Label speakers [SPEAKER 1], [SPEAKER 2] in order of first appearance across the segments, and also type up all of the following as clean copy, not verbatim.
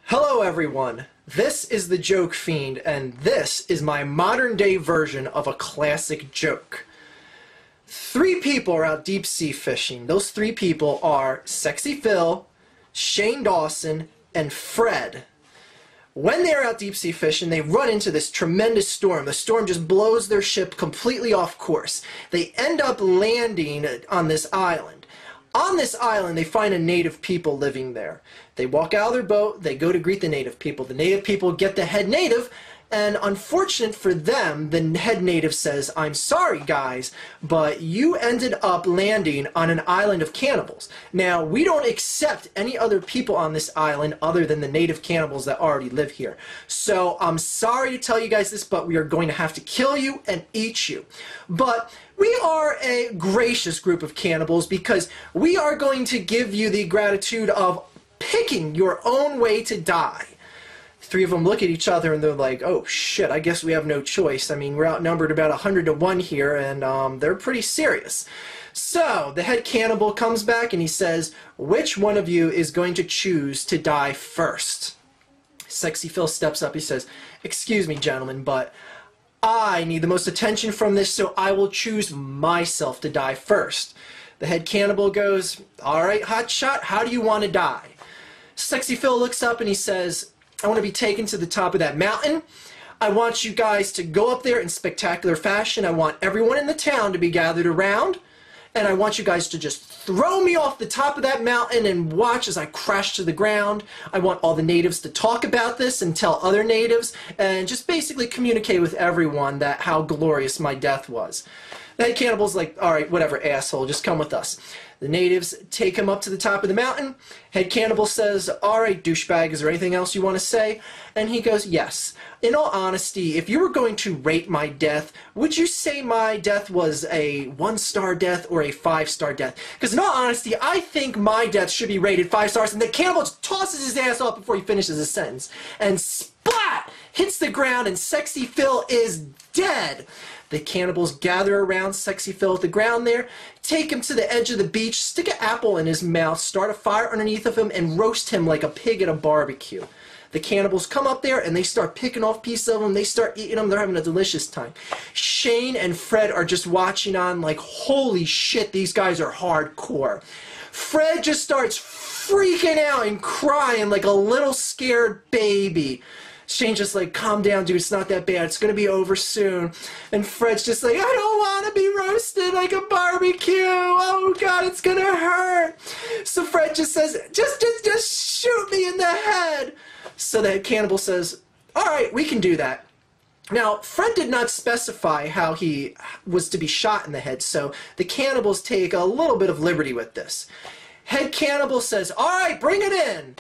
[SPEAKER 1] Hello everyone, this is the Joke Fiend, and this is my modern day version of a classic joke. Three people are out deep sea fishing. Those three people are SxePhil, Shane Dawson, and Fred. When they're out deep sea fishing, they run into this tremendous storm. The storm just blows their ship completely off course. They end up landing on this island. On this island, they find a native people living there. They walk out of their boat, they go to greet the native people. The native people get the head native, and unfortunate for them, the head native says, "I'm sorry guys, but you ended up landing on an island of cannibals. Now, we don't accept any other people on this island other than the native cannibals that already live here. So I'm sorry to tell you guys this, but we are going to have to kill you and eat you. But we are a gracious group of cannibals because we are going to give you the gratitude of picking your own way to die." Three of them look at each other and they're like, "Oh shit, I guess we have no choice. I mean, we're outnumbered about 100 to 1 here, and they're pretty serious." So the head cannibal comes back and he says, "Which one of you is going to choose to die first?" SxePhil steps up. He says, "Excuse me, gentlemen, but I need the most attention from this, so I will choose myself to die first." The head cannibal goes, "All right, hotshot, how do you want to die?" SxePhil looks up and he says, "I want to be taken to the top of that mountain. I want you guys to go up there in spectacular fashion. I want everyone in the town to be gathered around, and I want you guys to just throw me off the top of that mountain and watch as I crash to the ground. I want all the natives to talk about this and tell other natives, and just basically communicate with everyone that how glorious my death was." The head cannibal's like, "All right, whatever, asshole, just come with us." The natives take him up to the top of the mountain. Head cannibal says, "All right, douchebag, is there anything else you want to say?" And he goes, "Yes. In all honesty, if you were going to rate my death, would you say my death was a 1-star death or a 5-star death? Because in all honesty, I think my death should be rated 5 stars." And the cannibal just tosses his ass off before he finishes his sentence. And splat! Hits the ground and SxePhil is dead. The cannibals gather around SxePhil at the ground there, take him to the edge of the beach, stick an apple in his mouth, start a fire underneath of him, and roast him like a pig at a barbecue. The cannibals come up there and they start picking off pieces of them, they start eating them, they're having a delicious time. Shane and Fred are just watching on like, holy shit, these guys are hardcore. Fred just starts freaking out and crying like a little scared baby. Shane's just like, "Calm down, dude, it's not that bad, it's gonna be over soon." And Fred's just like, "I don't want to be roasted like a barbecue, oh god, it's gonna hurt." So Fred just says, just shoot me in the head." So the cannibal says, "All right, we can do that." Now, Fred did not specify how he was to be shot in the head, so the cannibals take a little bit of liberty with this. Head cannibal says, "All right, bring it in."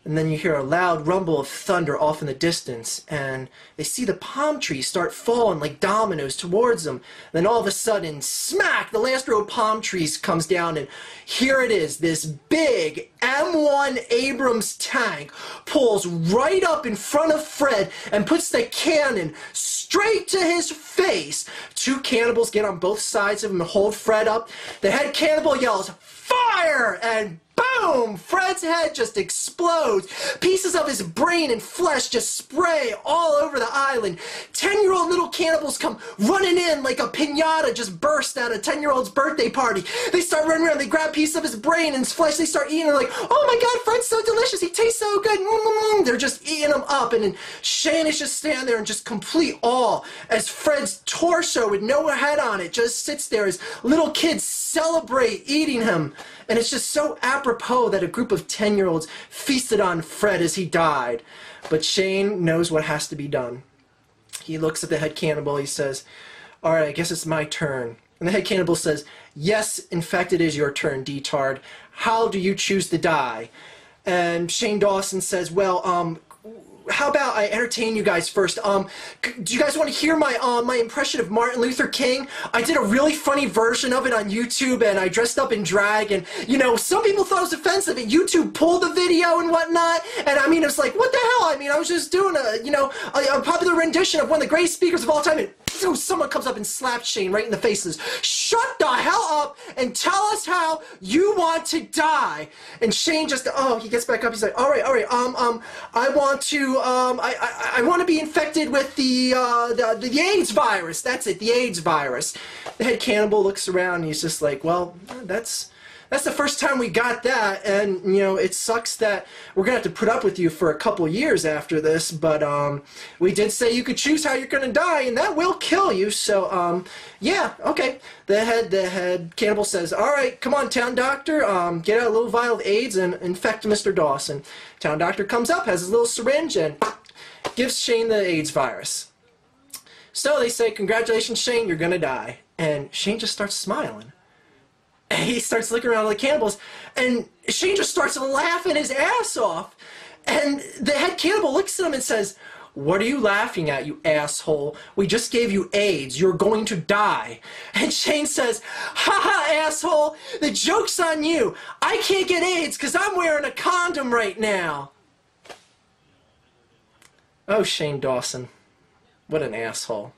[SPEAKER 1] And then you hear a loud rumble of thunder off in the distance, and they see the palm trees start falling like dominoes towards them. Then all of a sudden, smack, the last row of palm trees comes down, and here it is, this big M1 Abrams tank pulls right up in front of Fred and puts the cannon straight to his face. Two cannibals get on both sides of him and hold Fred up. The head cannibal yells, "Fire!" and boom! Fred's head just explodes. Pieces of his brain and flesh just spray all over the island. 10-year-old little cannibals come running in like a piñata just burst at a 10-year-old's birthday party. They start running around, they grab pieces of his brain and his flesh, they start eating. They're like, "Oh my god, Fred's so delicious, he tastes so good." They're just eating him up, and then Shane is just standing there in just complete awe as Fred's torso with no head on it just sits there as little kids celebrate eating him. And it's just so apropos that a group of 10-year-olds feasted on Fred as he died. But Shane knows what has to be done. He looks at the head cannibal, he says, "All right, I guess it's my turn." And the head cannibal says, "Yes, in fact it is your turn, D-tard. How do you choose to die?" And Shane Dawson says, "Well, how about I entertain you guys first? Do you guys want to hear my my impression of Martin Luther King? I did a really funny version of it on YouTube, and I dressed up in drag, and, you know, some people thought it was offensive, and YouTube pulled the video and whatnot, and I mean, it's like, what the hell? I mean, I was just doing a, you know, a popular rendition of one of the greatest speakers of all time, and someone comes up and slaps Shane right in the face and says, "Shut the hell up and tell us how you want to die." And Shane just, he gets back up. He's like, all right, I want to, I want to be infected with the AIDS virus. That's it, the AIDS virus. The head cannibal looks around and he's just like, well, that's the first time we got that, and you know, it sucks that we're gonna have to put up with you for a couple years after this, but we did say you could choose how you're gonna die, and that will kill you, so yeah, okay. The head cannibal says, all right, come on, town doctor, get out a little vial of AIDS and infect Mr. Dawson. Town doctor comes up, has his little syringe, and gives Shane the AIDS virus. So they say, congratulations, Shane, you're gonna die. And Shane just starts smiling. And he starts looking around at the cannibals, and Shane just starts laughing his ass off. And the head cannibal looks at him and says, "What are you laughing at, you asshole? We just gave you AIDS. You're going to die." And Shane says, "Ha asshole, the joke's on you. I can't get AIDS because I'm wearing a condom right now." Oh, Shane Dawson. What an asshole.